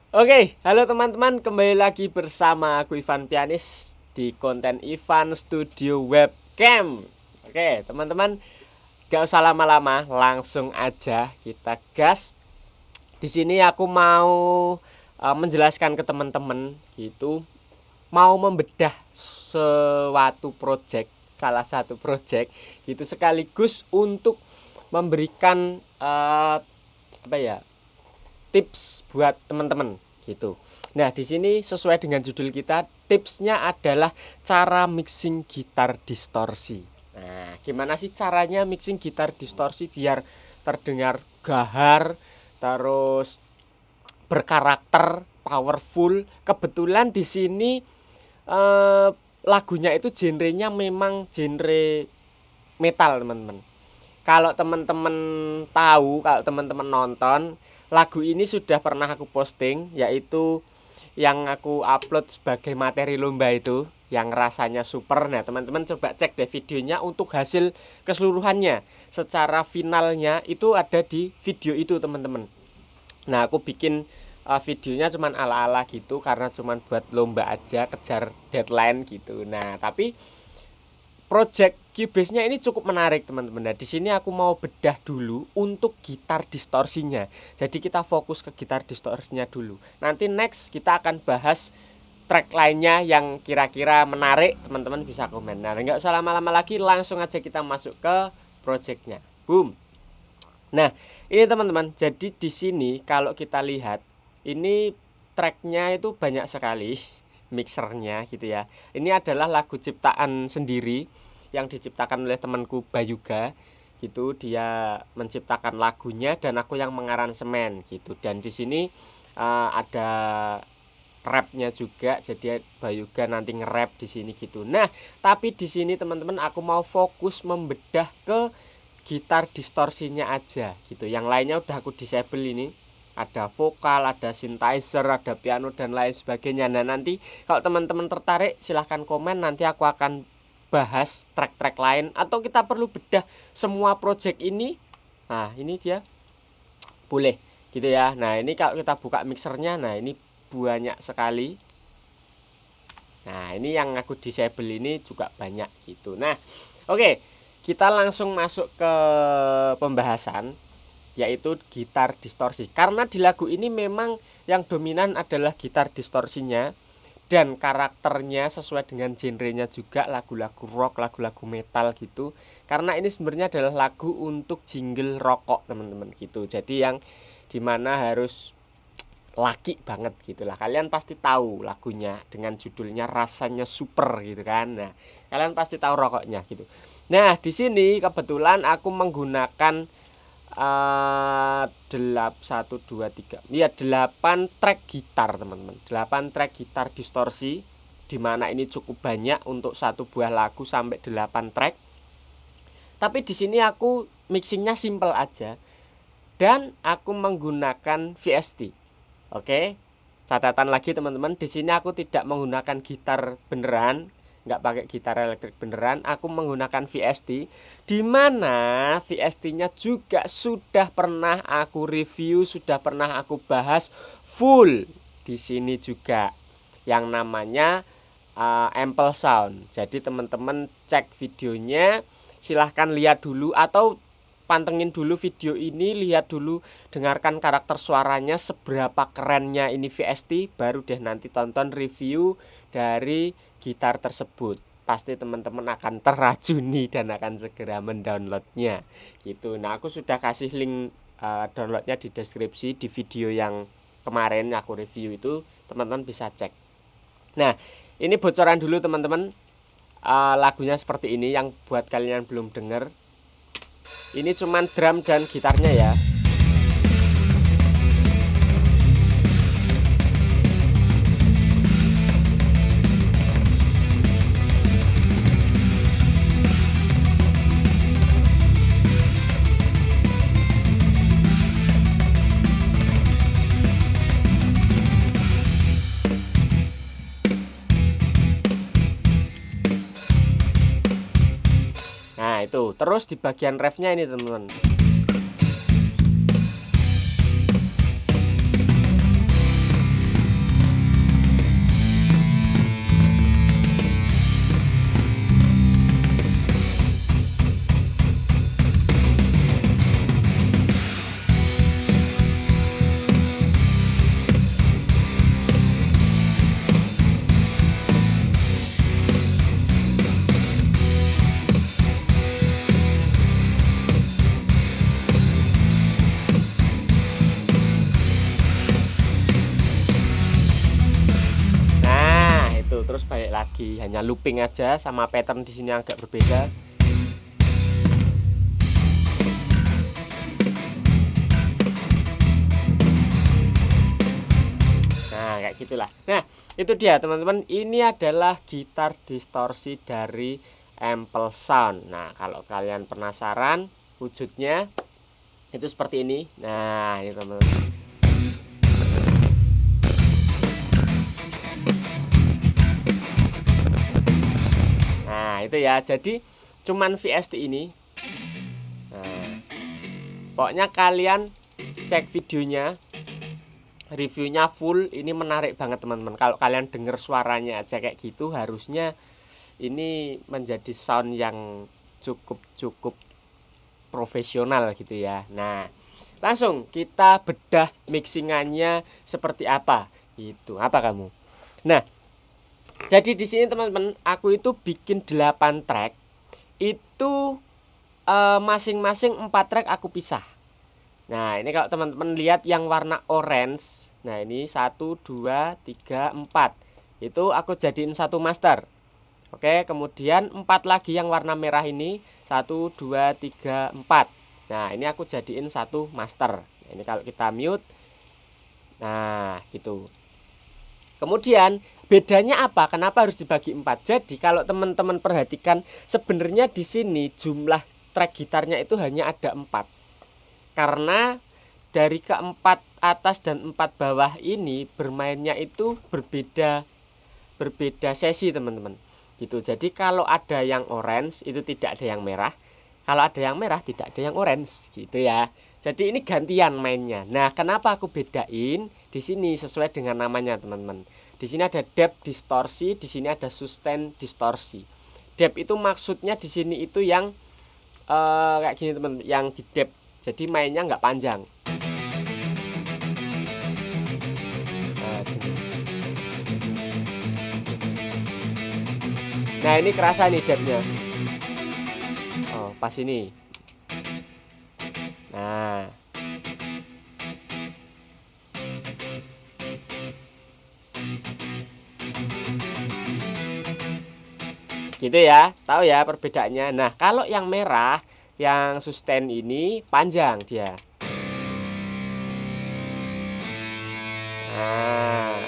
Oke, halo teman-teman, kembali lagi bersama aku Ivan Pianis di konten Ivan Studio Webcam. Oke, teman-teman, gak usah lama-lama, langsung aja kita gas. Di sini aku mau menjelaskan ke teman-teman gitu, mau membedah salah satu project gitu sekaligus untuk memberikan apa ya? Tips buat teman-teman gitu. Nah, di sini sesuai dengan judul kita, tipsnya adalah cara mixing gitar distorsi. Nah, gimana sih caranya mixing gitar distorsi biar terdengar gahar, terus berkarakter, powerful. Kebetulan di sini lagunya itu genrenya memang genre metal, teman-teman. Kalau teman-teman tahu, kalau teman-teman nonton, lagu ini sudah pernah aku posting, yaitu yang aku upload sebagai materi lomba itu, yang rasanya super. Nah, teman-teman coba cek deh videonya untuk hasil keseluruhannya. Secara finalnya itu ada di video itu, teman-teman. Nah, aku bikin videonya cuman ala-ala gitu karena cuman buat lomba aja, kejar deadline gitu. Nah, tapi project Cubase-nya ini cukup menarik, teman-teman. Nah, di sini aku mau bedah dulu untuk gitar distorsinya. Jadi kita fokus ke gitar distorsinya dulu. Nanti next kita akan bahas track lainnya yang kira-kira menarik, teman-teman bisa komen. Nah, nggak usah lama-lama lagi, langsung aja kita masuk ke projectnya. Boom. Nah, ini teman-teman. Jadi di sini kalau kita lihat, ini tracknya itu banyak sekali, mixernya gitu ya. Ini adalah lagu ciptaan sendiri yang diciptakan oleh temanku Bayuga gitu. Dia menciptakan lagunya dan aku yang mengaransemen gitu. Dan di sini ada rapnya juga, jadi Bayuga nanti nge-rap di sini gitu. Nah, tapi di sini teman-teman aku mau fokus membedah ke gitar distorsinya aja gitu. Yang lainnya udah aku disable ini. Ada vokal, ada synthesizer, ada piano dan lain sebagainya. Nah, nanti kalau teman-teman tertarik silahkan komen, nanti aku akan bahas track-track lain atau kita perlu bedah semua project ini. Nah, ini dia. Boleh gitu ya. Nah, ini kalau kita buka mixernya, nah ini banyak sekali. Nah, ini yang aku disable ini juga banyak gitu. Nah, oke. Kita langsung masuk ke pembahasan, yaitu gitar distorsi. Karena di lagu ini memang yang dominan adalah gitar distorsinya dan karakternya sesuai dengan genrenya juga, lagu-lagu rock, lagu-lagu metal gitu. Karena ini sebenarnya adalah lagu untuk jingle rokok, teman-teman gitu. Jadi yang dimana harus laki banget gitulah. Kalian pasti tahu lagunya dengan judulnya Rasanya Super gitu kan. Nah, kalian pasti tahu rokoknya gitu. Nah, di sini kebetulan aku menggunakan 8 track gitar, teman-teman. 8 track gitar distorsi, dimana ini cukup banyak untuk satu buah lagu sampai 8 track. Tapi di sini aku mixingnya simple aja dan aku menggunakan VST. Oke, catatan lagi teman-teman, di sini aku tidak menggunakan gitar beneran, nggak pakai gitar elektrik beneran, aku menggunakan VST, di mana VST-nya juga sudah pernah aku review, sudah pernah aku bahas full di sini juga, yang namanya Ample Sound. Jadi teman-teman cek videonya, silahkan lihat dulu atau pantengin dulu video ini, lihat dulu, dengarkan karakter suaranya seberapa kerennya ini VST, baru deh nanti tonton review dari gitar tersebut. Pasti teman-teman akan teracuni dan akan segera mendownloadnya gitu. Nah, aku sudah kasih link downloadnya di deskripsi di video yang kemarin aku review itu, teman-teman bisa cek. Nah, ini bocoran dulu teman-teman, lagunya seperti ini yang buat kalian belum denger. Ini cuman drum dan gitarnya ya. Nah, itu. Terus di bagian refnya ini, teman-teman. terus balik lagi, hanya looping aja, sama pattern di sini agak berbeda. Nah, kayak gitulah. Nah, itu dia teman-teman, ini adalah gitar distorsi dari Ample Sound. Nah, kalau kalian penasaran wujudnya itu seperti ini. Nah, ini teman-teman. Nah, itu ya. Jadi cuman VST ini. Nah, pokoknya kalian cek videonya, reviewnya full. Ini menarik banget teman-teman. Kalau kalian denger suaranya aja kayak gitu, harusnya ini menjadi sound yang cukup profesional gitu ya. Nah, langsung kita bedah mixingannya seperti apa gitu. Apa kamu? Nah, jadi di sini teman-teman, aku itu bikin 8 track. Itu masing-masing 4 track aku pisah. Nah, ini kalau teman-teman lihat yang warna orange. Nah, ini 1 2 3 4. Itu aku jadiin satu master. Oke, kemudian 4 lagi yang warna merah ini 1 2 3 4. Nah, ini aku jadiin satu master. Nah, ini kalau kita mute. Nah, gitu. Kemudian bedanya apa? Kenapa harus dibagi 4? Jadi kalau teman-teman perhatikan, sebenarnya di sini jumlah track gitarnya itu hanya ada 4. Karena dari keempat atas dan 4 bawah ini bermainnya itu berbeda sesi teman-teman. Gitu. Jadi kalau ada yang orange itu tidak ada yang merah. Kalau ada yang merah tidak ada yang orange, gitu ya. Jadi ini gantian mainnya. Nah, kenapa aku bedain? Di sini sesuai dengan namanya, teman-teman. Di sini ada depth distorsi, di sini ada sustain distorsi. Depth itu maksudnya di sini itu yang kayak gini, teman-teman, yang di depth. Jadi mainnya nggak panjang. Nah, ini kerasa nih depthnya. Oh, pas ini. Nah, gitu ya, tahu ya perbedaannya. Nah, kalau yang merah, yang sustain ini panjang dia. Nah,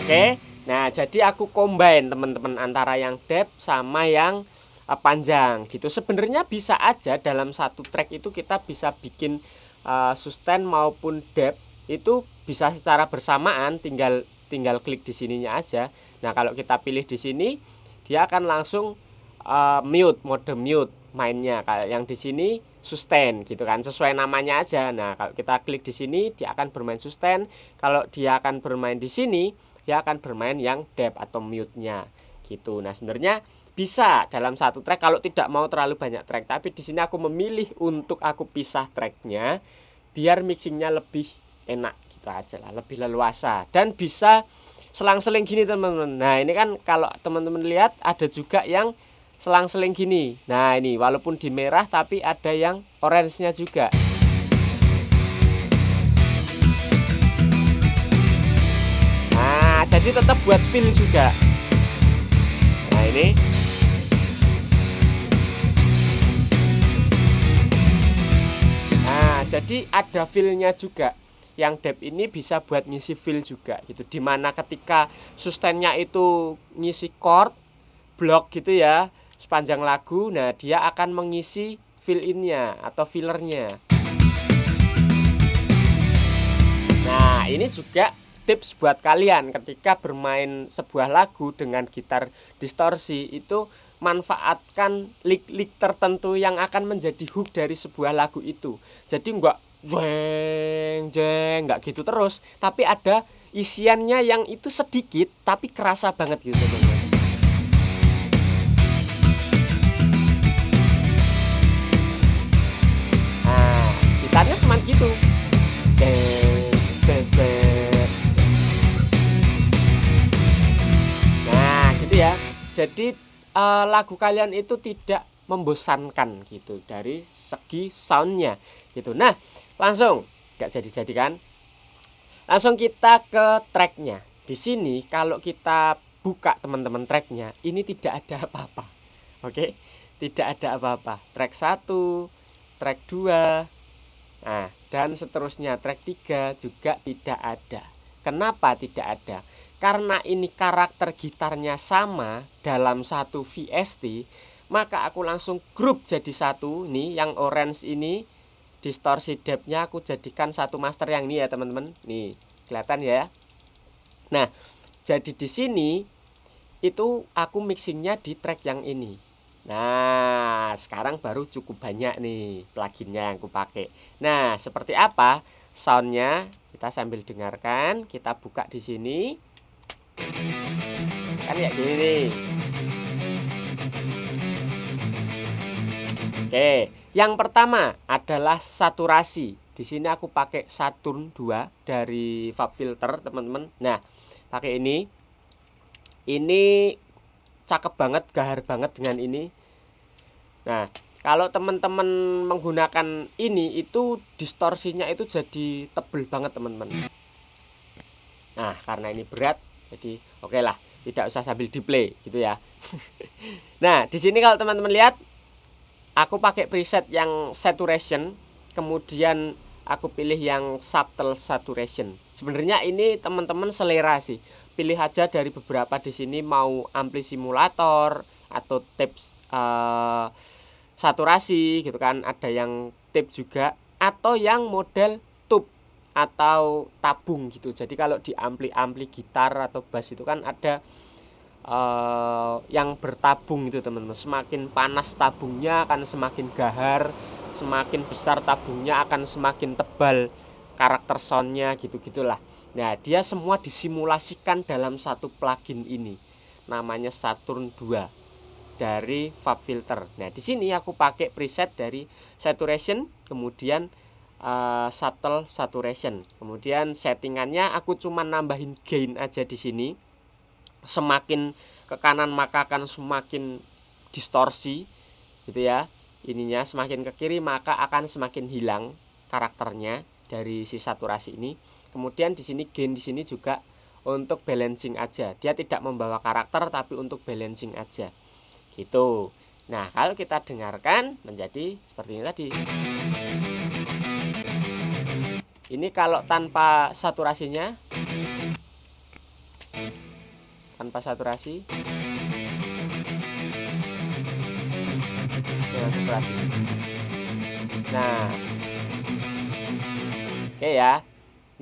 oke. Nah, jadi aku combine teman-teman antara yang depth sama yang panjang gitu. Sebenarnya bisa aja dalam satu track itu kita bisa bikin sustain maupun depth itu bisa secara bersamaan, tinggal klik di sininya aja. Nah, kalau kita pilih di sini, dia akan langsung mode mute mainnya. Kayak yang di sini sustain gitu kan, sesuai namanya aja. Nah, kalau kita klik di sini, dia akan bermain sustain. Kalau dia akan bermain di sini, dia akan bermain yang depth atau mute-nya gitu. Nah, sebenarnya bisa dalam satu track kalau tidak mau terlalu banyak track, tapi di sini aku memilih untuk aku pisah tracknya biar mixingnya lebih enak gitu aja lah, lebih leluasa dan bisa selang-seling gini teman-teman. Nah, ini kan kalau teman-teman lihat ada juga yang selang-seling gini. Nah, ini walaupun di merah tapi ada yang orange-nya juga. Jadi tetap buat feel juga. Nah, ini jadi ada feel-nya juga. Yang depth ini bisa buat ngisi feel juga gitu. Dimana ketika sustainnya itu ngisi chord, block gitu ya, sepanjang lagu, nah dia akan mengisi fill-in-nya atau fillernya. Nah, ini juga tips buat kalian ketika bermain sebuah lagu dengan gitar distorsi, itu manfaatkan lick-lick tertentu yang akan menjadi hook dari sebuah lagu itu. Jadi enggak jeng jeng, enggak gitu terus, tapi ada isiannya yang itu sedikit tapi kerasa banget gitu teman-teman. Nah, gitarnya cuma gitu. Nah, gitu ya. Jadi lagu kalian itu tidak membosankan gitu dari segi soundnya gitu. Nah, langsung nggak jadi kan? Langsung kita ke tracknya. Di sini kalau kita buka teman-teman tracknya, ini tidak ada apa-apa. Oke, tidak ada apa-apa. Track 1, track 2, nah, dan seterusnya. Track 3 juga tidak ada. Kenapa tidak ada? Karena ini karakter gitarnya sama dalam satu VST, maka aku langsung grup jadi satu. Nih yang orange ini distorsi depth-nya aku jadikan satu master yang ini ya teman-teman. Nih, kelihatan ya. Nah, jadi di sini itu aku mixingnya di track yang ini. Nah, sekarang baru cukup banyak nih pluginnya yang aku pakai. Nah, seperti apa soundnya? Kita sambil dengarkan. Kita buka di sini. Kan ya gini nih. Oke, yang pertama adalah saturasi. Di sini aku pakai Saturn 2 dari FabFilter, teman-teman. Nah, pakai ini. Ini cakep banget, gahar banget dengan ini. Nah, kalau teman-teman menggunakan ini itu distorsinya itu jadi tebel banget, teman-teman. Nah, karena ini berat, jadi oke lah, tidak usah sambil di play gitu ya. Nah, di sini kalau teman-teman lihat, aku pakai preset yang saturation, kemudian aku pilih yang subtle saturation. Sebenarnya ini teman-teman selera sih. Pilih aja dari beberapa di sini, mau ampli simulator atau tape saturasi gitu kan. Ada yang tape juga atau yang model tube atau tabung gitu. Jadi kalau di ampli gitar atau bass itu kan ada yang bertabung itu teman-teman. Semakin panas tabungnya akan semakin gahar, semakin besar tabungnya akan semakin tebal karakter soundnya gitu-gitulah. Nah, dia semua disimulasikan dalam satu plugin ini, namanya Saturn 2 dari FabFilter. Nah, di sini aku pakai preset dari saturation, kemudian subtle saturation, kemudian settingannya aku cuma nambahin gain aja di sini. Semakin ke kanan maka akan semakin distorsi gitu ya. Ininya semakin ke kiri maka akan semakin hilang karakternya dari si saturasi ini. Kemudian di sini gain di sini juga untuk balancing aja. Dia tidak membawa karakter tapi untuk balancing aja. Gitu. Nah, kalau kita dengarkan menjadi seperti ini tadi. Ini kalau tanpa saturasinya, tanpa saturasi, dengan saturasi. Nah, oke ya.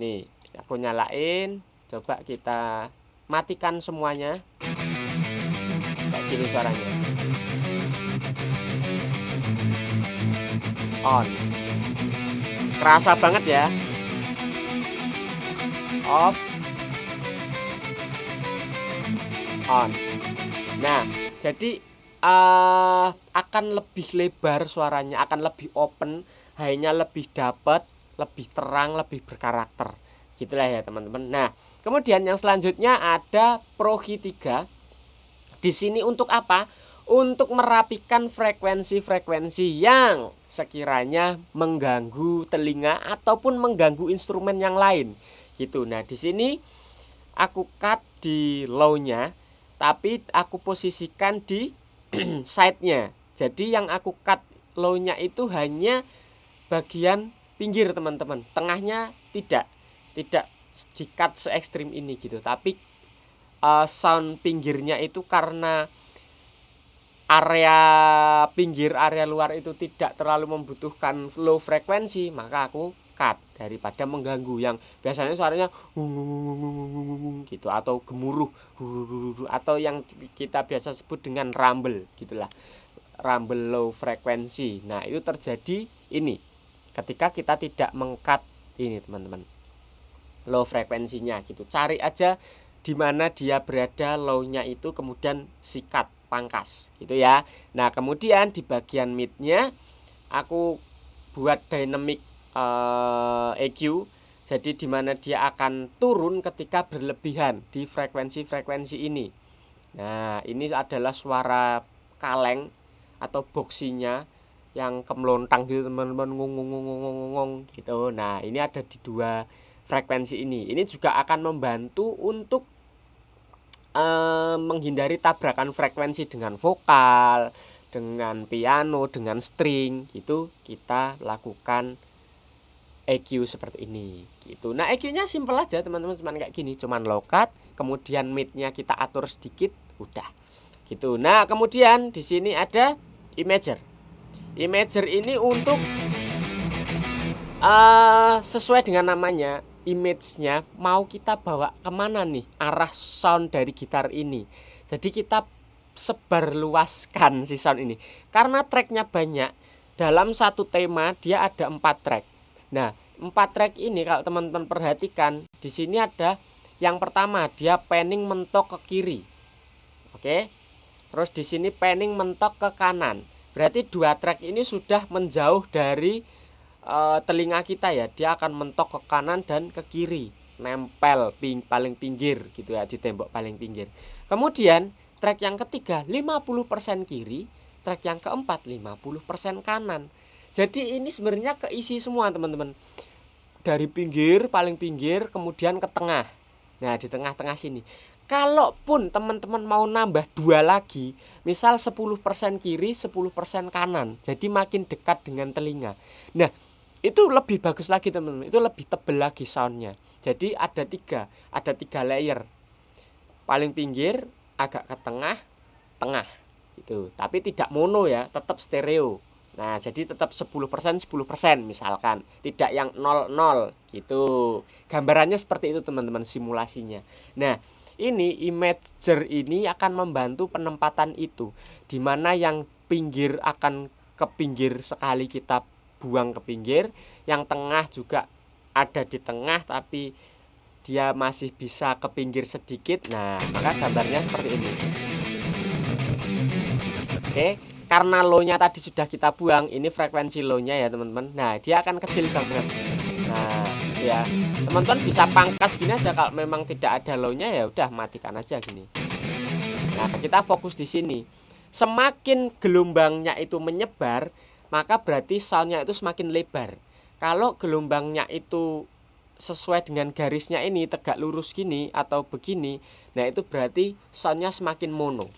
Nih, aku nyalain. Coba kita matikan semuanya. Kayak gini suaranya. On. Kerasa banget ya. Off. On. Nah, jadi akan lebih lebar suaranya, akan lebih open, high-nya lebih dapat, lebih terang, lebih berkarakter. Gitulah ya, teman-teman. Nah, kemudian yang selanjutnya ada Pro Key 3. Di sini untuk apa? Untuk merapikan frekuensi-frekuensi yang sekiranya mengganggu telinga ataupun mengganggu instrumen yang lain. Gitu. Nah, di sini aku cut di low-nya, tapi aku posisikan di side-nya. Jadi yang aku cut low-nya itu hanya bagian pinggir, teman-teman. Tengahnya tidak di-cut se ekstrim ini gitu. Tapi sound pinggirnya itu karena area pinggir, area luar itu tidak terlalu membutuhkan low frekuensi, maka aku cut daripada mengganggu yang biasanya suaranya gitu atau gemuruh atau yang kita biasa sebut dengan rumble gitulah, rumble low frekuensi. Nah, itu terjadi ini ketika kita tidak mengcut ini, teman-teman, low frekuensinya gitu. Cari aja di mana dia berada low-nya itu, kemudian sikat pangkas gitu ya. Nah, kemudian di bagian mid-nya aku buat dynamic EQ, jadi dimana dia akan turun ketika berlebihan di frekuensi-frekuensi ini Nah, ini adalah suara kaleng atau boxinya yang kemelontang gitu teman-teman, ngong gitu. Nah, ini ada di dua frekuensi ini. Ini juga akan membantu untuk menghindari tabrakan frekuensi dengan vokal, dengan piano, dengan string gitu. Kita lakukan EQ seperti ini gitu. Nah, EQ-nya simple aja teman-teman, cuman kayak gini, cuman low cut, kemudian mid-nya kita atur sedikit, udah. Gitu. Nah, kemudian di sini ada imager. Imager ini untuk sesuai dengan namanya, image-nya mau kita bawa kemana nih arah sound dari gitar ini. Jadi kita sebarluaskan si sound ini. Karena tracknya banyak, dalam satu tema dia ada 4 track. Nah, 4 track ini kalau teman-teman perhatikan, di sini ada yang pertama dia panning mentok ke kiri. Oke. Terus di sini panning mentok ke kanan. Berarti 2 track ini sudah menjauh dari telinga kita ya. Dia akan mentok ke kanan dan ke kiri, nempel paling pinggir gitu ya, di tembok paling pinggir. Kemudian track yang ketiga 50% kiri, track yang keempat 50% kanan. Jadi ini sebenarnya keisi semua teman-teman. Dari pinggir, paling pinggir, kemudian ke tengah. Nah, di tengah-tengah sini. Kalaupun teman-teman mau nambah 2 lagi, misal 10% kiri, 10% kanan. Jadi makin dekat dengan telinga. Nah, itu lebih bagus lagi teman-teman. Itu lebih tebal lagi soundnya. Jadi ada 3 layer. Paling pinggir, agak ke tengah, tengah. Gitu. Tapi tidak mono ya, tetap stereo. Nah, jadi tetap 10% 10% misalkan, tidak yang 0-0 gitu. Gambarannya seperti itu teman-teman, simulasinya. Nah, ini imager ini akan membantu penempatan itu, dimana yang pinggir akan ke pinggir sekali kita buang ke pinggir, yang tengah juga ada di tengah tapi dia masih bisa ke pinggir sedikit. Nah, maka gambarnya seperti ini. Oke, karena low-nya tadi sudah kita buang, ini frekuensi low-nya ya teman-teman. Nah, dia akan kecil banget. Nah, ya teman-teman bisa pangkas gini aja. Kalau memang tidak ada low-nya ya udah matikan aja gini. Nah, kita fokus di sini. Semakin gelombangnya itu menyebar, maka berarti sound-nya itu semakin lebar. Kalau gelombangnya itu sesuai dengan garisnya ini tegak lurus gini atau begini, nah itu berarti sound-nya semakin mono.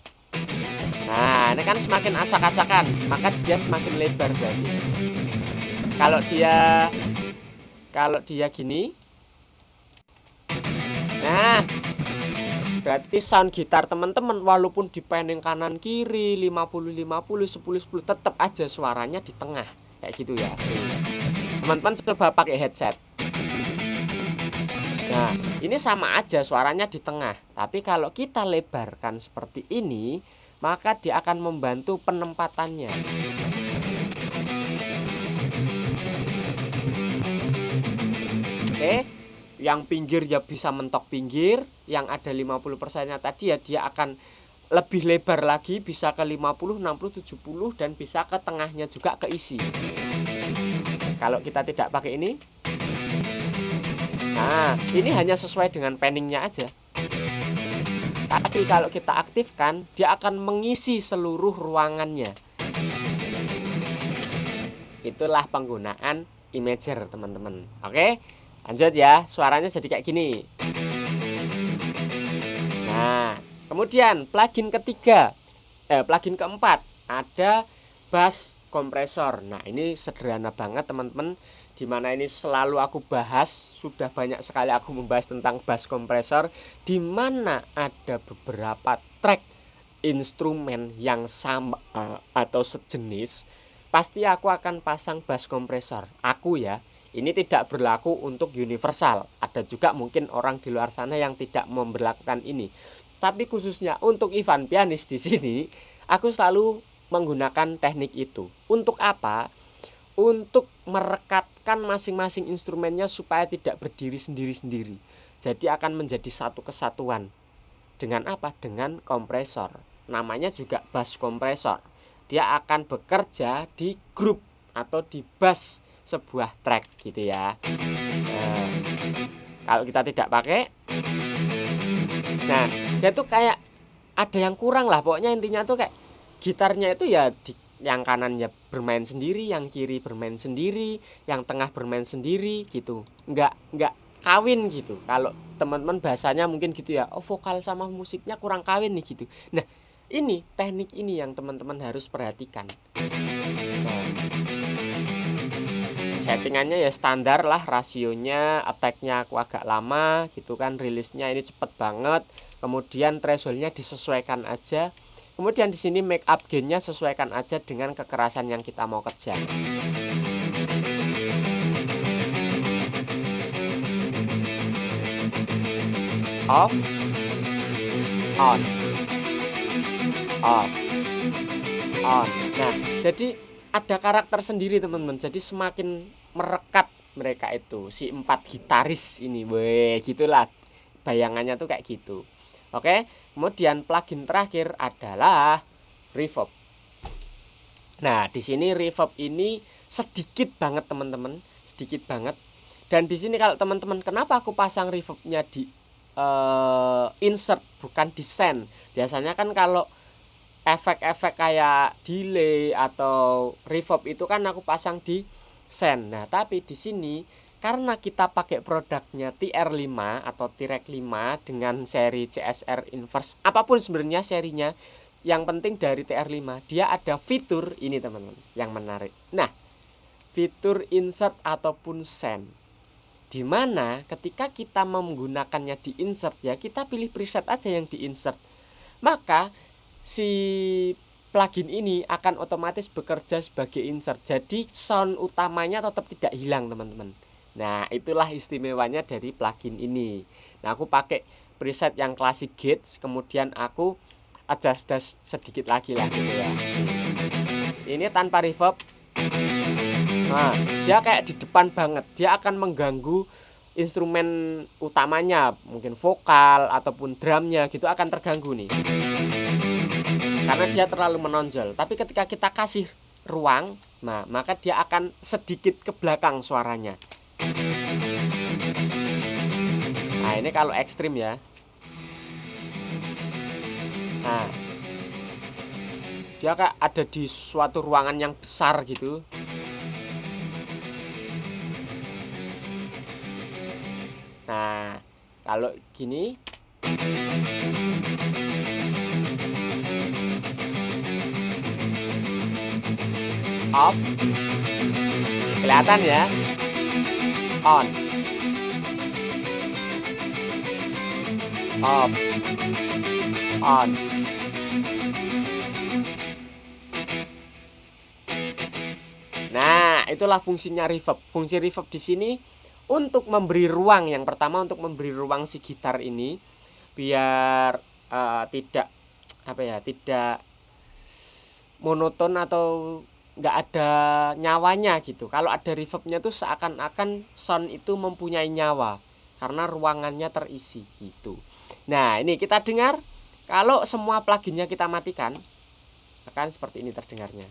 Nah, ini kan semakin acak-acakan, maka dia semakin lebar berarti. Kalau dia gini, nah berarti sound gitar teman-teman walaupun di panning kanan kiri 50-50, 10-10 tetap aja suaranya di tengah kayak gitu ya. Teman-teman coba pakai headset. Nah, ini sama aja suaranya di tengah. Tapi kalau kita lebarkan seperti ini, maka dia akan membantu penempatannya. Oke, yang pinggir ya bisa mentok pinggir, yang ada 50%-nya tadi ya dia akan lebih lebar lagi, bisa ke 50, 60, 70 dan bisa ke tengahnya juga keisi. Kalau kita tidak pakai ini, nah ini hanya sesuai dengan panningnya aja. Tapi kalau kita aktifkan, dia akan mengisi seluruh ruangannya. Itulah penggunaan imager teman-teman. Oke, lanjut ya. Suaranya jadi kayak gini. Nah, kemudian plugin plugin keempat ada bass kompresor. Nah, ini sederhana banget teman-teman, dimana ini selalu aku bahas. Sudah banyak sekali aku membahas tentang bass kompresor, dimana ada beberapa track instrumen yang sama atau sejenis, pasti aku akan pasang bass kompresor. Aku ya, ini tidak berlaku untuk universal. Ada juga mungkin orang di luar sana yang tidak memberlakukan ini. Tapi khususnya untuk Ivan pianis di sini, aku selalu menggunakan teknik itu. Untuk apa? Untuk merekatkan masing-masing instrumennya supaya tidak berdiri sendiri-sendiri. Jadi akan menjadi satu kesatuan. Dengan apa? Dengan kompresor. Namanya juga bass kompresor. Dia akan bekerja di grup atau di bass sebuah track gitu ya. Kalau kita tidak pakai, nah dia tuh kayak ada yang kurang lah, pokoknya intinya tuh kayak gitarnya itu ya yang kanan ya bermain sendiri, yang kiri bermain sendiri, yang tengah bermain sendiri gitu. Nggak kawin gitu. Kalau teman-teman bahasanya mungkin gitu ya, oh vokal sama musiknya kurang kawin nih gitu. Nah, ini teknik ini yang teman-teman harus perhatikan. Nah, settingannya ya standar lah, rasionya, attack-nya aku agak lama gitu kan, rilisnya ini cepet banget. Kemudian threshold-nya disesuaikan aja. Kemudian di sini make up gain-nya sesuaikan aja dengan kekerasan yang kita mau kejar. Off, on, off, on. Nah, jadi ada karakter sendiri teman-teman. Jadi semakin merekat mereka itu si 4 gitaris ini. Weh, gitulah bayangannya tuh kayak gitu. Oke, kemudian plugin terakhir adalah reverb. Nah, di sini reverb ini sedikit banget teman-teman, sedikit banget. Dan di sini kalau teman-teman, kenapa aku pasang reverbnya di insert bukan di send? Biasanya kan kalau efek-efek kayak delay atau reverb itu kan aku pasang di send. Nah, tapi di sini karena kita pakai produknya TR5 atau T-Rec 5 dengan seri CSR Inverse, apapun sebenarnya serinya, yang penting dari TR5 dia ada fitur ini teman-teman yang menarik. Nah, fitur insert ataupun send, dimana ketika kita menggunakannya di insert ya kita pilih preset aja yang di insert, maka si plugin ini akan otomatis bekerja sebagai insert. Jadi sound utamanya tetap tidak hilang teman-teman. Nah, itulah istimewanya dari plugin ini. Nah, aku pakai preset yang classic gauge, kemudian aku adjust sedikit lagi lah gitu ya. Ini tanpa reverb. Nah, dia kayak di depan banget. Dia akan mengganggu instrumen utamanya, mungkin vokal ataupun drumnya gitu akan terganggu nih. Karena dia terlalu menonjol. Tapi ketika kita kasih ruang, nah maka dia akan sedikit ke belakang suaranya. Nah, ini kalau ekstrim ya. Nah, dia kayak ada di suatu ruangan yang besar gitu. Nah, kalau gini off, kelihatan ya, on, off, on. Nah, itulah fungsinya reverb. Fungsi reverb di sini untuk memberi ruang, yang pertama untuk memberi ruang si gitar ini biar tidak tidak monoton atau nggak ada nyawanya gitu. Kalau ada reverbnya tuh seakan-akan sound itu mempunyai nyawa karena ruangannya terisi gitu. Nah, ini kita dengar kalau semua pluginnya kita matikan akan seperti ini terdengarnya.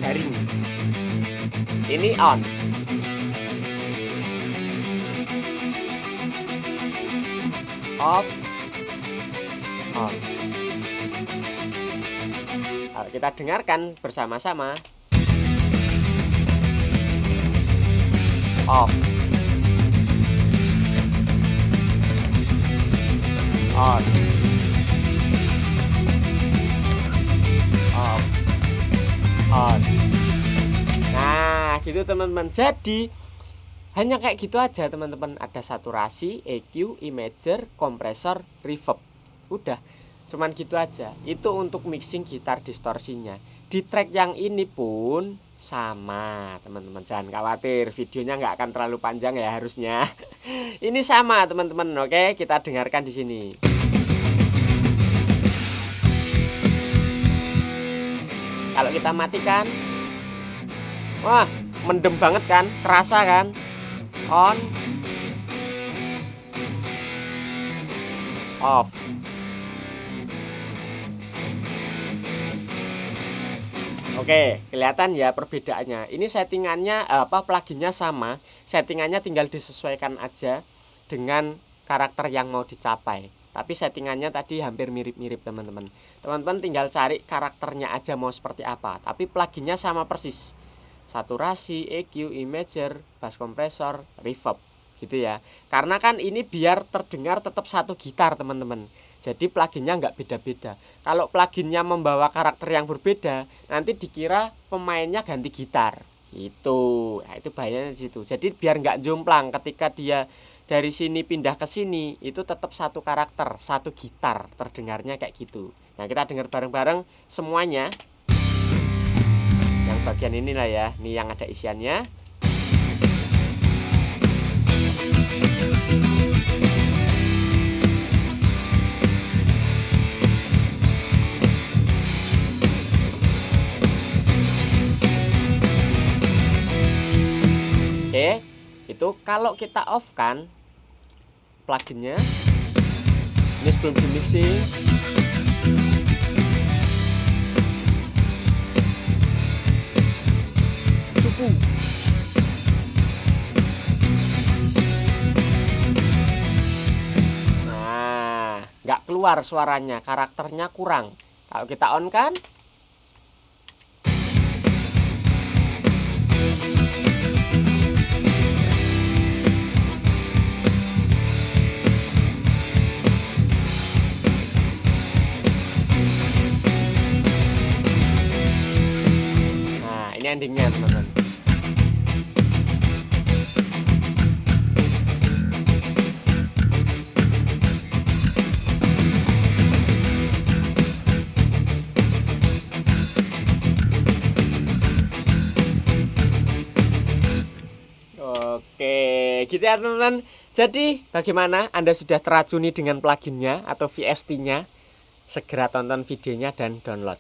Garing. Ini on. Off. On. Kalau kita dengarkan bersama-sama. Off. On. Off. On. Nah, gitu teman-teman. Jadi hanya kayak gitu aja teman-teman. Ada saturasi, EQ, imager, kompresor, reverb. Udah, cuman gitu aja. Itu untuk mixing gitar distorsinya. Di track yang ini pun sama teman-teman, jangan khawatir, videonya nggak akan terlalu panjang ya harusnya. Ini sama teman-teman. Oke, kita dengarkan di sini. Kalau kita matikan, wah, mendem banget kan, kerasa kan. On, off. Oke, kelihatan ya perbedaannya. Ini settingannya pluginnya sama, settingannya tinggal disesuaikan aja dengan karakter yang mau dicapai. Tapi settingannya tadi hampir mirip-mirip teman-teman. Teman-teman tinggal cari karakternya aja mau seperti apa. Tapi pluginnya sama persis. Saturasi, EQ, imager, bass kompresor, reverb gitu ya. Karena kan ini biar terdengar tetap satu gitar teman-teman. Jadi pluginnya nggak beda-beda. Kalau pluginnya membawa karakter yang berbeda, nanti dikira pemainnya ganti gitar gitu. Nah, itu bahayanya di situ. Jadi biar nggak jomplang ketika dia dari sini pindah ke sini, itu tetap satu karakter, satu gitar, terdengarnya kayak gitu. Nah, kita dengar bareng-bareng semuanya. Yang bagian inilah ya, ini yang ada isiannya. Oke, itu kalau kita off kan pluginnya, ini sebelum di mixing. Nah, nggak keluar suaranya, karakternya kurang. Kalau kita on kan, nah ini endingnya teman-teman. Oke, gitu ya teman-teman. Jadi bagaimana? Anda sudah teracuni dengan pluginnya atau VST-nya? Segera tonton videonya dan download.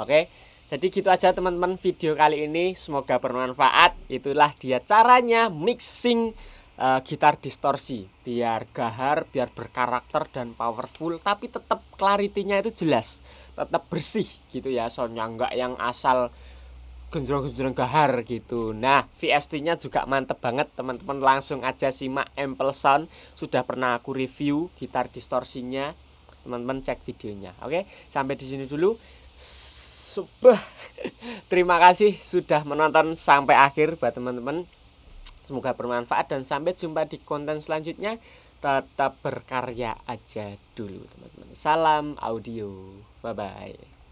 Oke, jadi gitu aja teman-teman video kali ini. Semoga bermanfaat. Itulah dia caranya mixing gitar distorsi. Biar gahar, biar berkarakter dan powerful. Tapi tetap clarity-nya itu jelas. Tetap bersih gitu ya. Soundnya nggak yang asal genjreng-genjreng gahar gitu. Nah, VST-nya juga mantep banget teman-teman. Langsung aja simak Ample Sound. Sudah pernah aku review gitar distorsinya. Teman-teman cek videonya. Oke, sampai di sini dulu. Terima kasih sudah menonton sampai akhir buat teman-teman. Semoga bermanfaat dan sampai jumpa di konten selanjutnya. Tetap berkarya aja dulu teman-teman. Salam audio. Bye-bye.